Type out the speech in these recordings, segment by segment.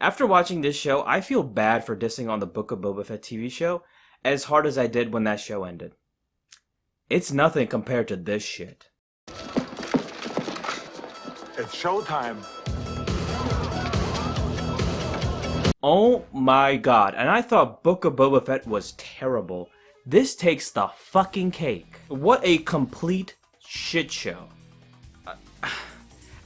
After watching this show, I feel bad for dissing on the Book of Boba Fett TV show as hard as I did when that show ended. It's nothing compared to this shit. It's showtime. Oh my god, and I thought Book of Boba Fett was terrible. This takes the fucking cake. What a complete shit show.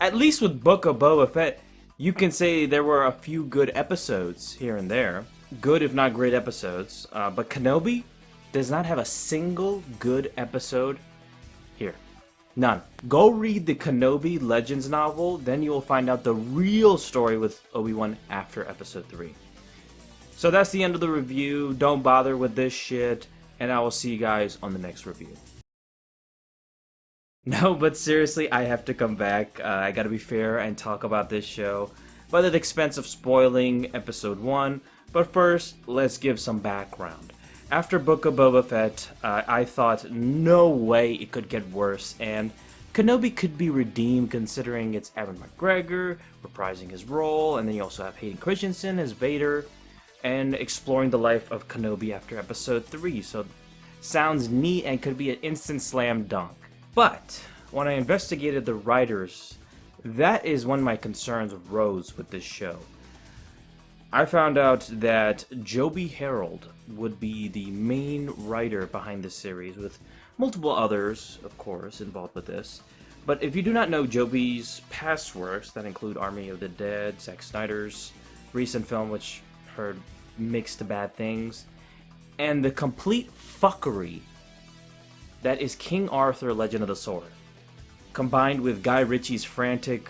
At least with Book of Boba Fett, you can say there were a few good episodes here and there. Good if not great episodes. But Kenobi does not have a single good episode here. None. Go read the Kenobi Legends novel, then you will find out the real story with Obi-Wan after episode 3. So that's the end of the review. Don't bother with this shit, and I will see you guys on the next review. No, but seriously, I have to come back. I gotta be fair and talk about this show, but at the expense of spoiling episode 1. But first, let's give some background. After Book of Boba Fett, I thought no way it could get worse, and Kenobi could be redeemed considering it's Ewan McGregor reprising his role, and then you also have Hayden Christensen as Vader, and exploring the life of Kenobi after episode 3, so sounds neat and could be an instant slam dunk. But when I investigated the writers, that is when my concerns rose with this show. I found out that Joby Harold would be the main writer behind this series, with multiple others, of course, involved with this. But if you do not know Joby's past works, that include Army of the Dead, Zack Snyder's recent film, which heard mixed to bad things, and the complete fuckery that is King Arthur: Legend of the Sword, combined with Guy Ritchie's frantic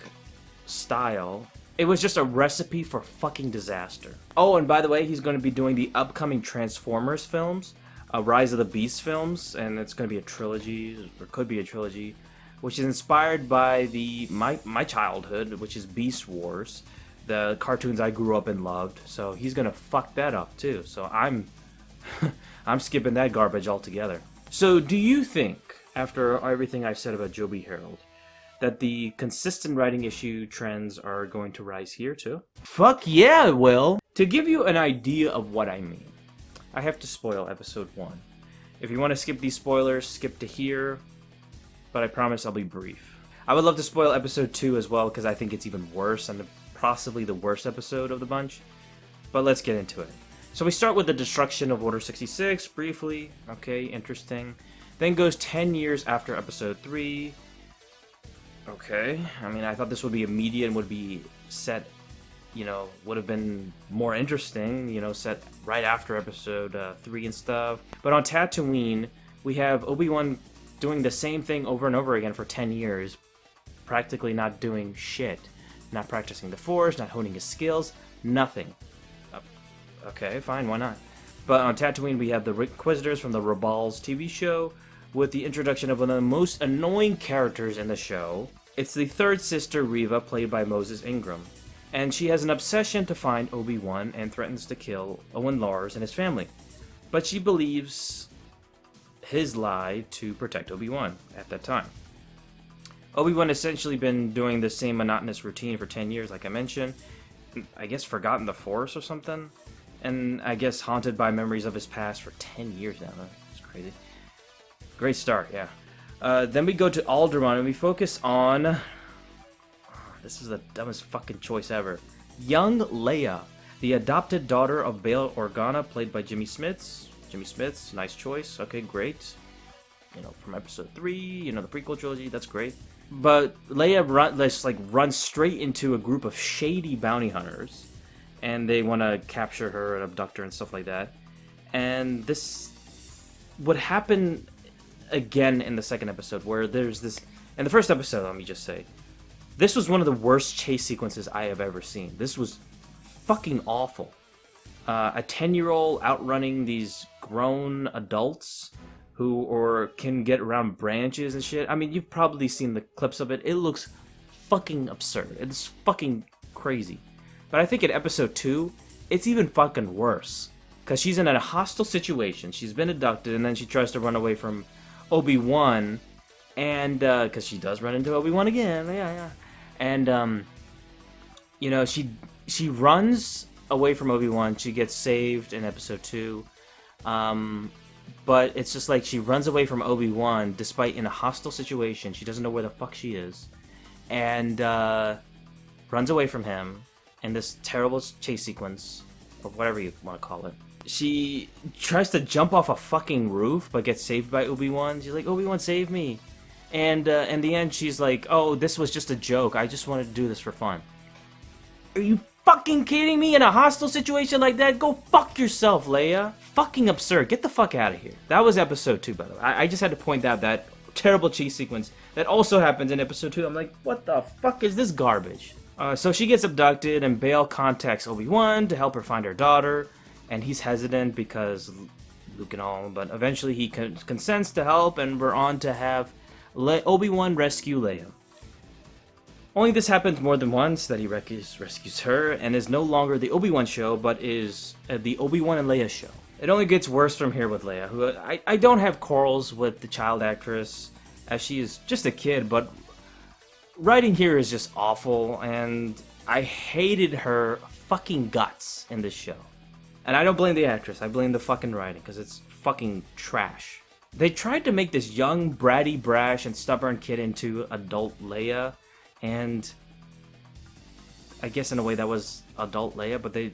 style, it was just a recipe for fucking disaster. Oh, and by the way, he's going to be doing the upcoming Transformers films, Rise of the Beasts films, and it's going to be a trilogy, or could be a trilogy, which is inspired by my childhood, which is Beast Wars, the cartoons I grew up and loved. So he's going to fuck that up too. So I'm skipping that garbage altogether. So do you think, after everything I've said about Joby Harold, that the consistent writing issue trends are going to rise here too? Fuck yeah, it will! To give you an idea of what I mean, I have to spoil episode 1. If you want to skip these spoilers, skip to here, but I promise I'll be brief. I would love to spoil episode 2 as well, because I think it's even worse, and possibly the worst episode of the bunch, but let's get into it. So we start with the destruction of Order 66, briefly. Okay, interesting. Then goes 10 years after episode 3. Okay, I mean, I thought this would be immediate and would be set, would have been more interesting, set right after episode 3 and stuff. But on Tatooine, we have Obi-Wan doing the same thing over and over again for 10 years, practically not doing shit. Not practicing the Force, not honing his skills, nothing. Okay, fine, why not? But on Tatooine, we have the Inquisitors from the Rebels TV show, with the introduction of one of the most annoying characters in the show. It's the third sister, Reva, played by Moses Ingram. And she has an obsession to find Obi-Wan and threatens to kill Owen Lars and his family. But she believes his lie to protect Obi-Wan at that time. Obi-Wan essentially been doing the same monotonous routine for 10 years, like I mentioned. I guess forgotten the Force or something? And I guess haunted by memories of his past for 10 years now. That's crazy. Great start, yeah. Then we go to Alderaan and we focus on... this is the dumbest fucking choice ever. Young Leia, the adopted daughter of Bail Organa, played by Jimmy Smits. Jimmy Smits, nice choice. Okay, great. From episode 3, the prequel trilogy, that's great. But Leia runs straight into a group of shady bounty hunters, and they want to capture her and abduct her and stuff like that. And this would happen again in the second episode, where there's this... In the first episode, let me just say, this was one of the worst chase sequences I have ever seen. This was fucking awful. A 10-year-old outrunning these grown adults who can get around branches and shit. I mean, you've probably seen the clips of it. It looks fucking absurd. It's fucking crazy. But I think in episode 2, it's even fucking worse. Because she's in a hostile situation. She's been abducted, and then she tries to run away from Obi-Wan. And, because she does run into Obi-Wan again. Yeah. And, she runs away from Obi-Wan. She gets saved in episode 2. But it's just like she runs away from Obi-Wan despite in a hostile situation. She doesn't know where the fuck she is. And runs away from him in this terrible chase sequence, or whatever you want to call it. She tries to jump off a fucking roof, but gets saved by Obi-Wan. She's like, Obi-Wan, save me. And in the end, she's like, oh, this was just a joke. I just wanted to do this for fun. Are you fucking kidding me? In a hostile situation like that? Go fuck yourself, Leia. Fucking absurd. Get the fuck out of here. That was episode 2, by the way. I just had to point out that terrible chase sequence that also happens in episode 2. I'm like, what the fuck is this garbage? So she gets abducted, and Bail contacts Obi-Wan to help her find her daughter, and he's hesitant because Luke and all, but eventually he consents to help, and we're on to have Obi-Wan rescue Leia. Only this happens more than once, that he rescues her, and is no longer the Obi-Wan show, but is the Obi-Wan and Leia show. It only gets worse from here with Leia, who I don't have quarrels with the child actress, as she is just a kid, but writing here is just awful, and I hated her fucking guts in this show. And I don't blame the actress, I blame the fucking writing, because it's fucking trash. They tried to make this young, bratty, brash, and stubborn kid into adult Leia, and I guess in a way that was adult Leia, but they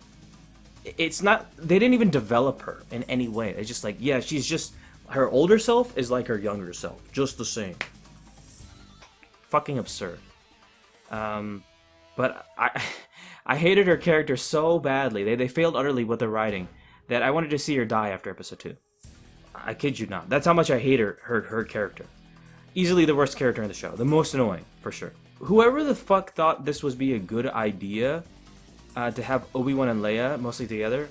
didn't even develop her in any way. It's just like, yeah, she's just, her older self is like her younger self, just the same. Fucking absurd. But I hated her character so badly. They failed utterly with the writing that I wanted to see her die after episode 2. I kid you not. That's how much I hate her character. Easily the worst character in the show. The most annoying, for sure. Whoever the fuck thought this would be a good idea to have Obi-Wan and Leia mostly together,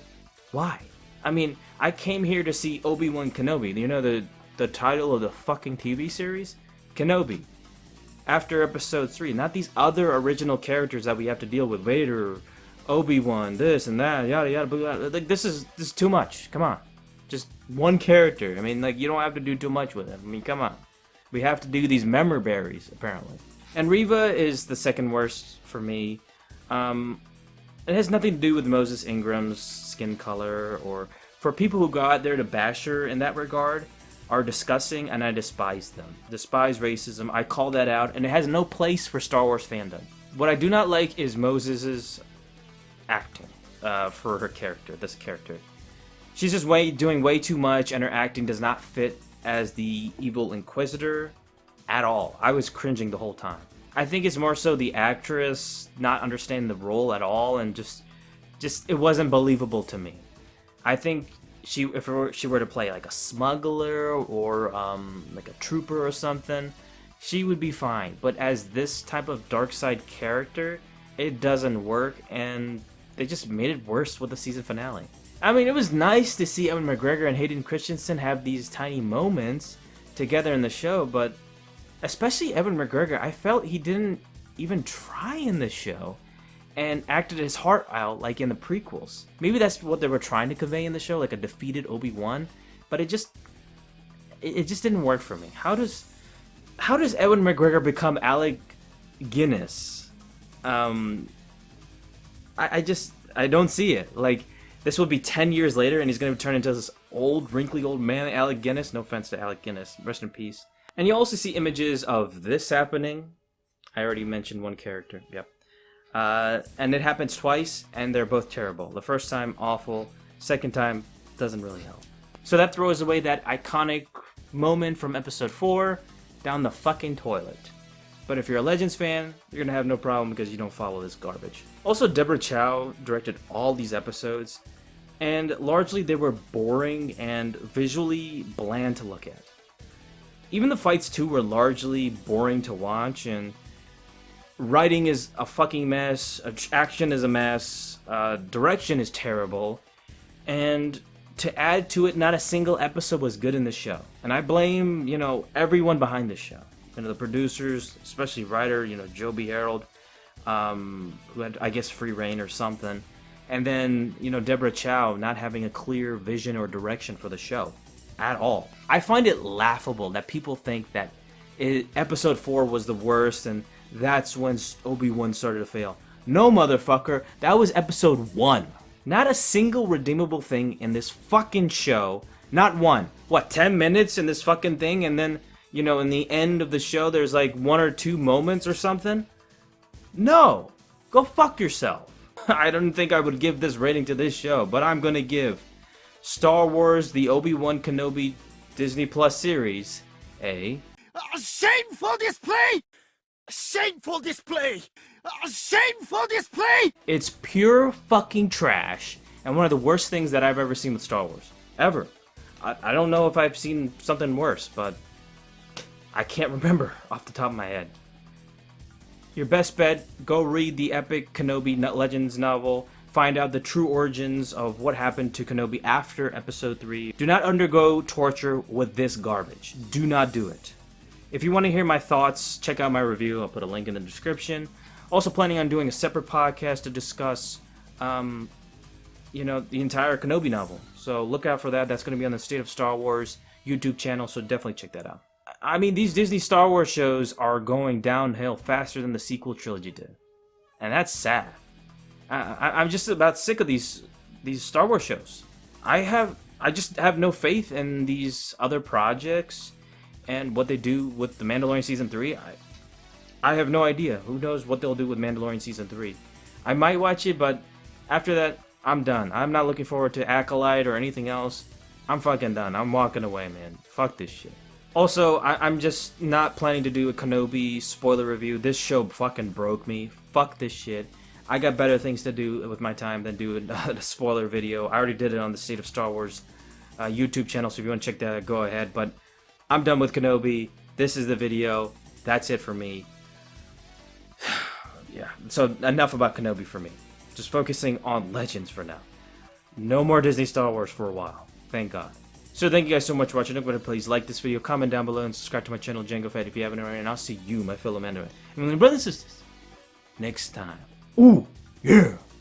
why? I mean, I came here to see Obi-Wan Kenobi. You know the title of the fucking TV series? Kenobi. After episode 3, not these other original characters that we have to deal with. Vader, Obi-Wan, this and that, yada yada, blah, blah. Like, this is too much. Come on. Just one character. I mean, like, you don't have to do too much with him. I mean, come on. We have to do these memory berries, apparently. And Reva is the second worst for me. It has nothing to do with Moses Ingram's skin color, or for people who go out there to bash her in that regard are disgusting, and I despise them. Despise racism. I call that out, and it has no place for Star Wars fandom. What I do not like is Moses's acting for her character, this character. She's just doing way too much, and her acting does not fit as the evil Inquisitor at all. I was cringing the whole time. I think it's more so the actress not understanding the role at all, and just it wasn't believable to me. I think if she were to play like a smuggler or like a trooper or something, she would be fine. But as this type of dark side character, it doesn't work, and they just made it worse with the season finale. I mean, it was nice to see Ewan McGregor and Hayden Christensen have these tiny moments together in the show, but especially Ewan McGregor, I felt he didn't even try in this show and acted his heart out like in the prequels. Maybe that's what they were trying to convey in the show, like a defeated Obi-Wan, but it just didn't work for me. How does Ewan McGregor become Alec Guinness? I don't see it. Like, this will be 10 years later, and he's going to turn into this old, wrinkly old man, Alec Guinness. No offense to Alec Guinness. Rest in peace. And you also see images of this happening. I already mentioned one character. Yep. And it happens twice, and they're both terrible. The first time, awful. Second time, doesn't really help. So that throws away that iconic moment from episode 4 down the fucking toilet. But if you're a Legends fan, you're going to have no problem because you don't follow this garbage. Also, Deborah Chow directed all these episodes, and largely they were boring and visually bland to look at. Even the fights too were largely boring to watch, and writing is a fucking mess, action is a mess, direction is terrible, and to add to it, not a single episode was good in the show. And I blame, everyone behind this show. The producers, especially writer, Joby Harold, who had, I guess, free reign or something. And then, Deborah Chow not having a clear vision or direction for the show at all. I find it laughable that people think that episode 4 was the worst and that's when Obi-Wan started to fail. No, motherfucker, that was episode 1. Not a single redeemable thing in this fucking show. Not one. What, 10 minutes in this fucking thing, and then, you know, in the end of the show, there's like 1 or 2 moments or something? No. Go fuck yourself. I don't think I would give this rating to this show, but I'm gonna give Star Wars The Obi-Wan Kenobi Disney Plus series a shameful display! Shameful display! Shameful display! It's pure fucking trash, and one of the worst things that I've ever seen with Star Wars. Ever. I don't know if I've seen something worse, but I can't remember off the top of my head. Your best bet, go read the epic Kenobi Legends novel, find out the true origins of what happened to Kenobi after Episode 3. Do not undergo torture with this garbage. Do not do it. If you want to hear my thoughts, check out my review. I'll put a link in the description. Also planning on doing a separate podcast to discuss, you know, the entire Kenobi novel. So look out for that. That's going to be on the State of Star Wars YouTube channel, so definitely check that out. I mean, these Disney Star Wars shows are going downhill faster than the sequel trilogy did. And that's sad. I'm just about sick of these Star Wars shows. I just have no faith in these other projects and what they do with the Mandalorian Season 3. I have no idea. Who knows what they'll do with Mandalorian Season 3. I might watch it, but after that, I'm done. I'm not looking forward to Acolyte or anything else. I'm fucking done. I'm walking away, man. Fuck this shit. Also, I'm just not planning to do a Kenobi spoiler review. This show fucking broke me. Fuck this shit. I got better things to do with my time than do a spoiler video. I already did it on the State of Star Wars YouTube channel, so if you want to check that out, go ahead. But I'm done with Kenobi. This is the video. That's it for me. Yeah, so enough about Kenobi for me. Just focusing on Legends for now. No more Disney Star Wars for a while. Thank God. So thank you guys so much for watching. Don't forget to please like this video, comment down below, and subscribe to my channel, Django Fett, if you haven't already. And I'll see you, my fellow Mandarin. And my brothers and sisters, next time. Ooh, yeah.